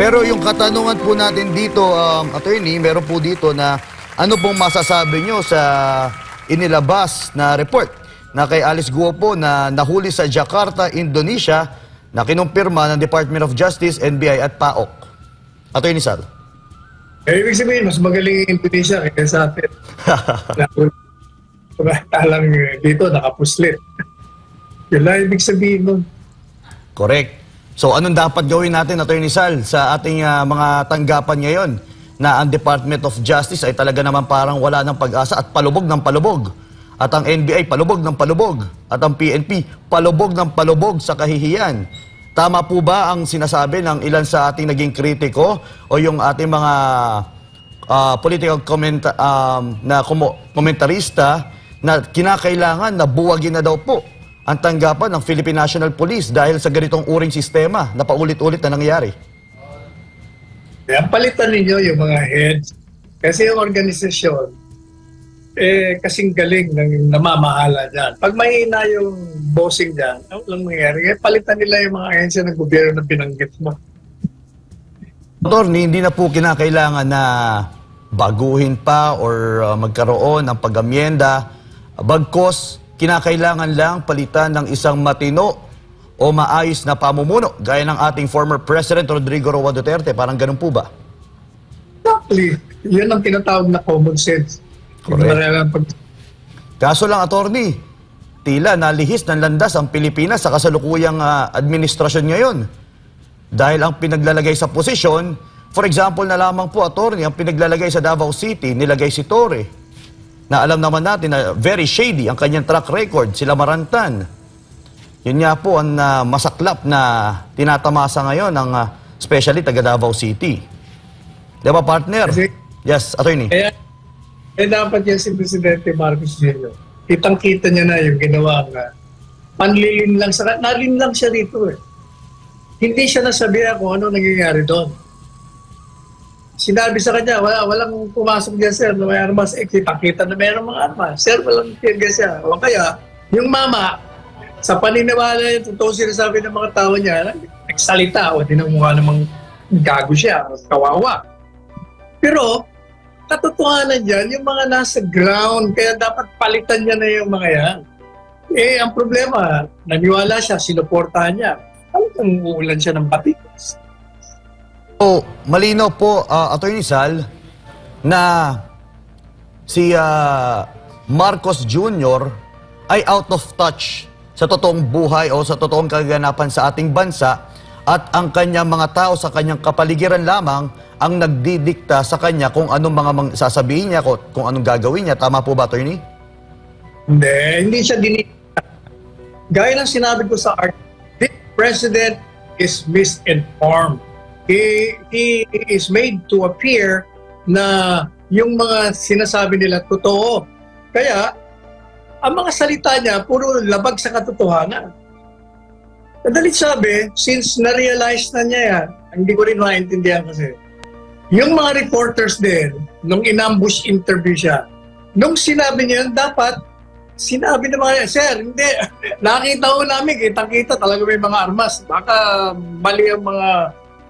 Pero yung katanungan po natin dito, attorney, meron po dito na ano pong masasabi nyo sa inilabas na report na kay Alice Guo po na nahuli sa Jakarta, Indonesia na kinumpirma ng Department of Justice, NBI at PAOK. Attorney Sal. Ibig sabihin, mas magaling yung Indonesia kaya sa atin. Talang dito, nakapuslit. Yun lang ibig sabihin nun. Correct. So anong dapat gawin natin, Attorney Sal, sa ating mga tanggapan ngayon na ang Department of Justice ay talaga naman parang wala ng pag-asa at palubog ng palubog. At ang NBI palubog ng palubog. At ang PNP palubog ng palubog sa kahihiyan. Tama po ba ang sinasabi ng ilan sa ating naging kritiko o yung ating mga political komentarista na kinakailangan na buwagin na daw po ang tanggapan ng Philippine National Police dahil sa ganitong uring sistema na paulit-ulit na nangyayari? Kaya palitan ninyo yung mga heads. Kasi yung organisasyon, kasing galing ng namamahala dyan. Pag mahina yung bossing dyan, ano lang mangyayari? Palitan nila yung mga ahensya ng gobyerno na binanggit mo. Attorney, hindi na po kinakailangan na baguhin pa or magkaroon ng pag-amyenda. Bagkos, kinakailangan lang palitan ng isang matino o maayos na pamumuno gaya ng ating former President Rodrigo Roa Duterte. Parang ganun po ba? Exactly. Yan ang tinatawag na common sense. Correct. Kaso lang, attorney, tila nalihis ng landas ang Pilipinas sa kasalukuyang administrasyon ngayon. Dahil ang pinaglalagay sa posisyon, for example na lamang po, attorney, ang pinaglalagay sa Davao City, nilagay si Torre, na alam naman natin na very shady ang kanyang track record, sila Marantan. Yun nga po ang masaklap na tinatamasa ngayon ng especially taga Davao City. Di ba, partner? Kasi, yes, attorney. Dapat yan si Presidente Marcos Jr. Kitang-kita niya na yung ginawa nga. Panlilin lang sa nalin lang siya dito eh. Hindi siya nasabihan kung ano nangyayari doon. Sinabi sa kanya, walang pumasok dyan, sir, na may armas. Kita-kita na mayroong mga armas. Sir, walang kaya siya. O kaya, yung mama, sa paniniwala niya, totoo sinasabi ng mga tao niya, nagsalita, o tinamukha namang gago siya, kawawa. Pero, katotohanan dyan, yung mga nasa ground, kaya dapat palitan niya na yung mga yan. Ang problema, naniwala siya, sinuportahan niya. Talagang uulan siya ng batikos. So, malino po, Attorney Sal, na si Marcos Jr. ay out of touch sa totoong buhay o sa totoong kaganapan sa ating bansa at ang kanyang mga tao sa kanyang kapaligiran lamang ang nagdidikta sa kanya kung anong mga sasabihin niya, kung anong gagawin niya. Tama po ba, Attorney? Hindi siya dinikta. Gaya ng sinabi ko sa art, this president is misinformed. He is made to appear na yung mga sinasabi nila totoo. Kaya, ang mga salita niya, puro labag sa katotohanan. Madalit sabi, since na-realize na niya yan, hindi ko rin maintindihan kasi, yung mga reporters din, nung in-ambush interview siya, nung sinabi niya, dapat, sinabi ng mga, sir, hindi, nakita ko namin, kitang-kita talaga may mga armas. Baka mali ang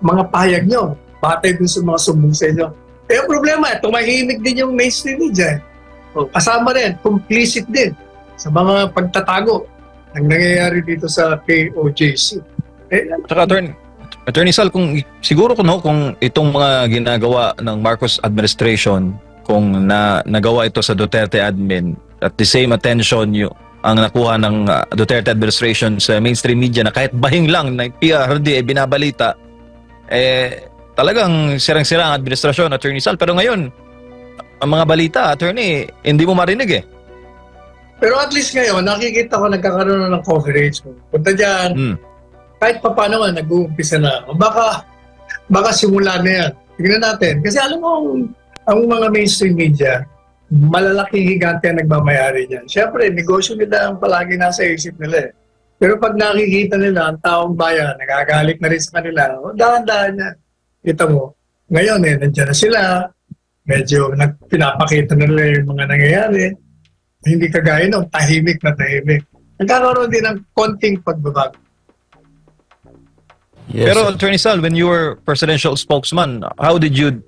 mga pahayag nyo, batay dun sa mga sumbong sa inyo. Ang problema, tumahimik din yung mainstream media. Kasama rin, complicit din sa mga pagtatago ang nangyayari dito sa KOJC. Saka, Attorney Sal, siguro kung itong mga ginagawa ng Marcos administration, kung nagawa ito sa Duterte admin, at the same attention ang nakuha ng Duterte administration sa mainstream media na kahit bahing lang na PRD binabalita, talagang sirang-sirang administrasyon, Attorney Sal. Pero ngayon, ang mga balita, Attorney, hindi mo marinig eh. Pero at least ngayon, nakikita ko nagkakaroon na ng coverage. Punta dyan, kahit pa paano man, nag-uumpisa na. Baka simula na yan. Tignan natin. Kasi alam mo, ang mga mainstream media, malalaking higante ang nagmamayari niyan. Siyempre, negosyo nila ang palagi nasa isip nila eh. Pero pag nakikita nila ang taong bayan, nagagalit na rin sa kanila, dahan-dahan niya. Kita mo, ngayon nandiyan na sila, medyo pinapakita nila yung mga nangyayari. Hindi kagaya nung tahimik na tahimik. Nagkakaroon din ng konting pagbabago. Yes, Pero sir. Attorney Sal, when you were presidential spokesman, how did you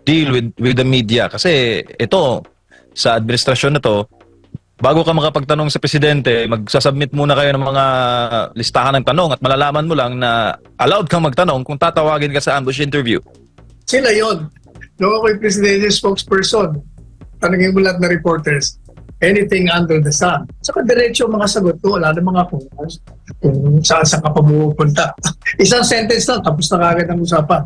deal with the media? Kasi ito, sa administrasyon na to, bago ka makapagtanong sa presidente, magsasubmit muna kayo ng mga listahan ng tanong at malalaman mo lang na allowed kang magtanong kung tatawagin ka sa ambush interview. Sila yon. Nung ako'y presidential spokesperson, tanungin mo lahat na reporters, anything under the sun. Saka diretso ang mga sagot ko, wala na mga kung saan ka pa pupunta. Isang sentence lang, tapos na kagad ang usapan.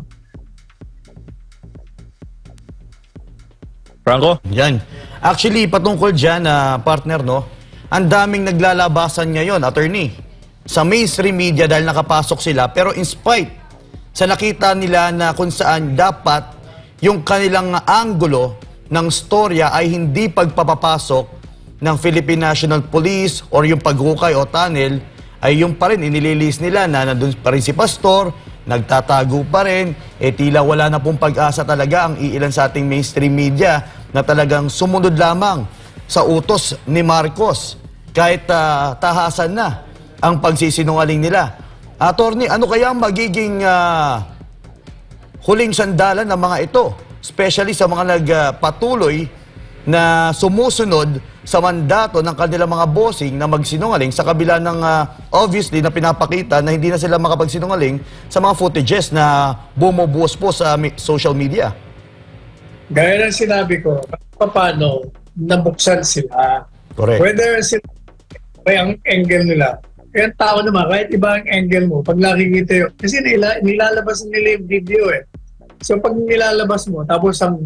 Franco? Yan. Actually, patungkol dyan, partner, no? Ang daming naglalabasan ngayon, attorney, sa mainstream media dahil nakapasok sila. Pero in spite, sa nakita nila na kung saan dapat yung kanilang anggulo ng storya ay hindi pagpapapasok ng Philippine National Police or yung paghukay o tunnel, ay yung pa rin inililis nila na nandun pa rin si Pastor, nagtatago pa rin, tila wala na pong pag-asa talaga ang iilan sa ating mainstream media na talagang sumunod lamang sa utos ni Marcos kahit tahasan na ang pagsisinungaling nila. Attorney, ano kaya ang magiging huling sandalan ng mga ito? Especially sa mga nagpatuloy na sumusunod sa mandato ng kanilang mga bossing na magsinungaling sa kabila ng obviously na pinapakita na hindi na sila makapagsinungaling sa mga footages na bumubuhos po sa social media. Gaya ng sinabi ko, paano nabuksan sila. Correct. Whether sila ay ang angle nila. Kaya tao naman, kahit iba ang angle mo, pag nakikita yun, kasi nilalabas nila yung video eh. So pag nilalabas mo, tapos ang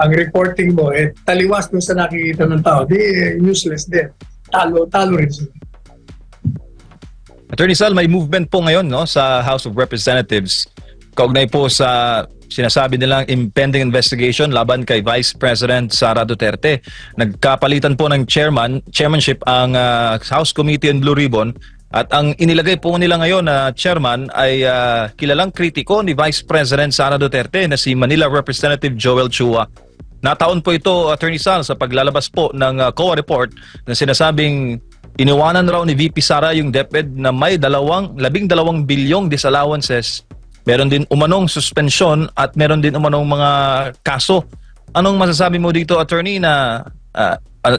reporting mo, taliwas dun sa nakikita ng tao, di useless din. Talo rin sila. Attorney Sal, may movement po ngayon, no, sa House of Representatives kaugnay po sa sinasabi nilang impending investigation laban kay Vice President Sara Duterte. Nagkapalitan po ng chairmanship ang House Committee on Blue Ribbon at ang inilagay po nila ngayon na chairman ay kilalang kritiko ni Vice President Sara Duterte na si Manila Representative Joel Chua. Nataon po ito, Attorney Sal, sa paglalabas po ng COA report na sinasabing iniwanan raw ni VP Sara yung DepEd na may 12 bilyong disallowances. Meron din umanong suspensyon at meron din umanong mga kaso. Anong masasabi mo dito, attorney, na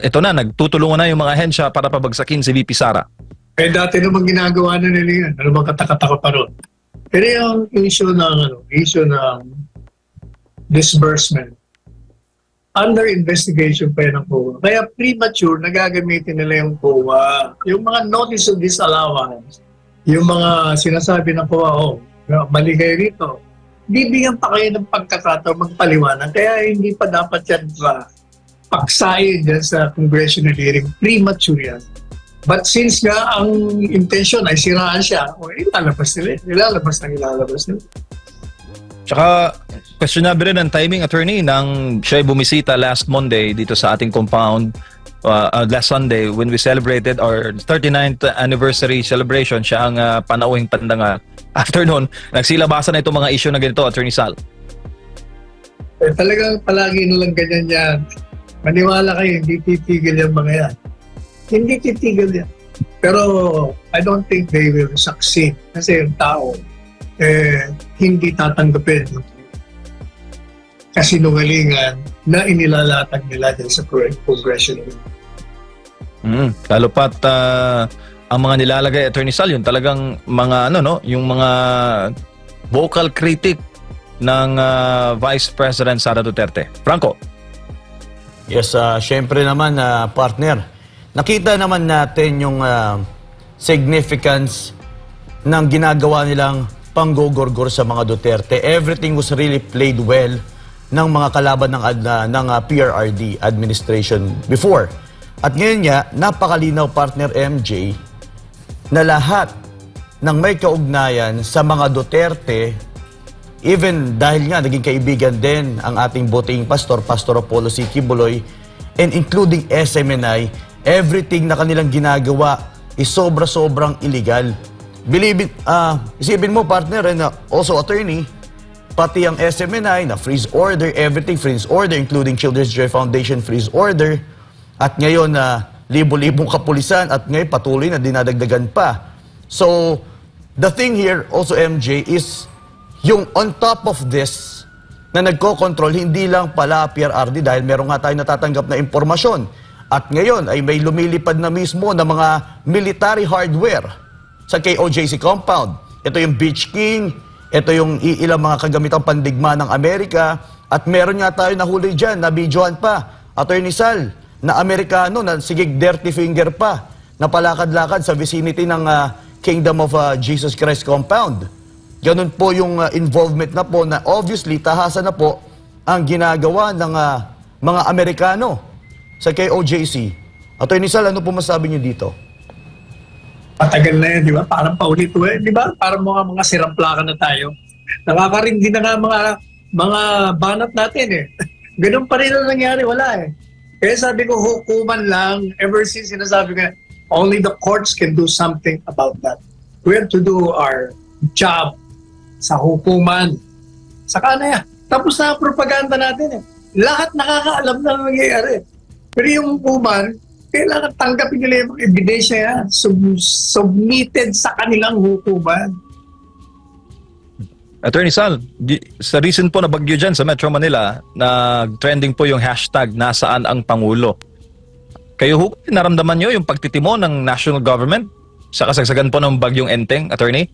ito na, nagtutulungan na yung mga ahensya para pabagsakin si VP Sara? Dati namang ginagawa na nila yan. Ano bang katakataka pa ron? Pero yung issue ng disbursement, under investigation pa yan ang COA. Kaya premature, nagagamitin nila yung COA. Yung mga notice of disallowance, yung mga sinasabi ng COA, mali kayo rito. Bibigyan pa kayo ng pagkakataon magpaliwanag. Kaya hindi pa dapat yan paksayin dyan sa congressional hearing. Premature yan. But since nga ang intention ay siraan siya, ilalabas nila. Ilalabas nila. Tsaka, questionable rin ang timing, attorney, nang siya bumisita last Monday dito sa ating compound, last Sunday, when we celebrated our 39th anniversary celebration. Siya ang panauhing pandangal. After nun, nagsilabasan na itong mga issue na ganito, Attorney Sal. Talagang palagi nilang ganyan yan. Maniwala kayo, hindi titigil yung mga yan. Hindi titigil yan. Pero I don't think they will succeed. Kasi yung tao, hindi tatanggapin kasinungalingan na inilalatag nila din sa congressional. Lalo pat ang mga nilalagay, Attorney Sal, yung talagang mga yung mga vocal critic ng Vice President Sara Duterte. Franco. Yes, syempre naman, partner. Nakita naman natin yung significance ng ginagawa nilang panggogorgor sa mga Duterte. Everything was really played well ng mga kalaban ng PRRD administration before. At ngayon nga, napakalinaw, partner MJ, na lahat ng may kaugnayan sa mga Duterte, even dahil nga naging kaibigan din ang ating buting pastor, Pastor Apollo C. Kibuloy, and including SMNI, everything na kanilang ginagawa is sobra-sobrang illegal. Isipin mo, partner, and also attorney, pati ang SMNI na freeze order, everything freeze order, including Children's Joy Foundation freeze order, at ngayon na libo-libong kapulisan at ngayon patuloy na dinadagdagan pa. So, the thing here also, MJ, is yung on top of this na nagko-control, hindi lang pala PRRD dahil meron nga tayo natatanggap na impormasyon. At ngayon ay may lumilipad na mismo ng mga military hardware sa KOJC compound. Ito yung Beach King, ito yung ilang mga kagamitang pandigma ng Amerika, at meron nga tayo nahuli dyan, nabidyohan pa, Attorney Sal, na Amerikano, na sigig dirty finger pa, na palakad-lakad sa vicinity ng Kingdom of Jesus Christ compound. Ganun po yung involvement na po na obviously tahasan na po ang ginagawa ng mga Amerikano sa KOJC. Attorney Sal, ano po masabi niyo dito? Patagal na yan, di ba? Parang paulit-ulit, di ba? Parang mga siramplakan na tayo. Nakakarindi na nga mga banat natin eh. Ganun pa rin ang nangyari, wala eh. Kaya sabi ko, hukuman lang. Ever since sinasabi ko, only the courts can do something about that. We have to do our job sa hukuman. Saka na yan. Tapos na ang propaganda natin eh. Lahat nakakaalam na nangyayari. Pero yung hukuman, kailangan tanggapin nila yung ebidensya yan. Submitted sa kanilang hukuman. Attorney Sal, sa recent po na bagyo dyan sa Metro Manila, trending po yung hashtag nasaan ang Pangulo. Kayo ho, naramdaman nyo yung pagtitimo ng national government sa kasagsagan po ng bagyong Enteng, Attorney?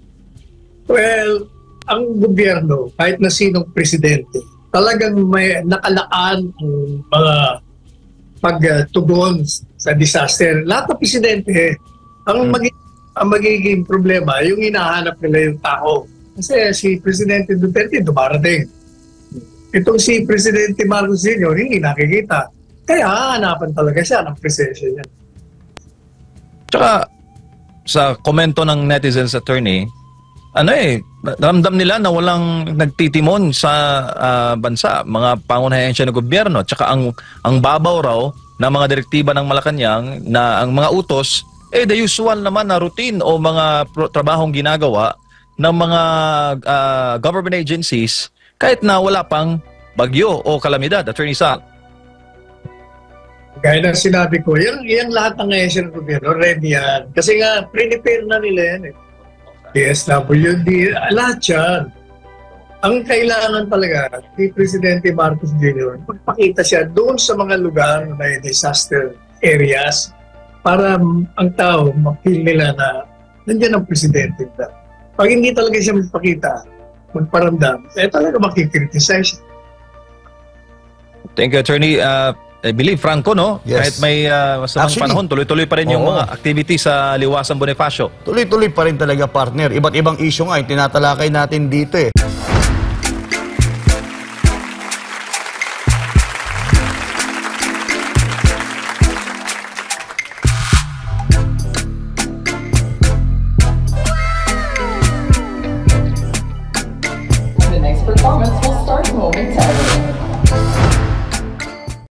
Well, ang gobyerno, kahit na sinong presidente, talagang may nakalaan ang mga pagtugon sa disaster. Lahat ng presidente, ang magiging problema, yung hinahanap nila yung tao. Kasi si Presidente Duterte dumarating. Itong si Presidente Marcos Jr. hindi nakikita. Kaya hahanapan talaga siya ng presensya niya. Tsaka sa komento ng netizens, Attorney, ramdam nila na walang nagtitimon sa bansa, mga pangunahensya ng gobyerno. Tsaka ang babaw raw na mga direktiba ng Malacanang na ang mga utos, the usual naman na routine o mga trabahong ginagawa ng mga government agencies kahit na wala pang bagyo o kalamidad, Attorney Sal. Gaya ng sinabi ko, yung lahat ng ahensya ng gobyerno, ready yan. Kasi nga, prepare na nila yan eh. DSWD, lahat yan. Ang kailangan talaga ni Presidente Marcos Jr., magpakita siya doon sa mga lugar na may disaster areas para ang tao mapil nila na nandiyan ang Presidente. Pag hindi talaga siya magpakita, magparamdam, talaga makikriticize. Thank you, Attorney. I believe, Franco, no? Yes. Kahit may masamang panahon, tuloy-tuloy pa rin yung mga activities sa Liwasan Bonifacio. Tuloy-tuloy pa rin talaga, partner. Iba't ibang issue nga yung tinatalakay natin dito eh. The next performance will start momentarily.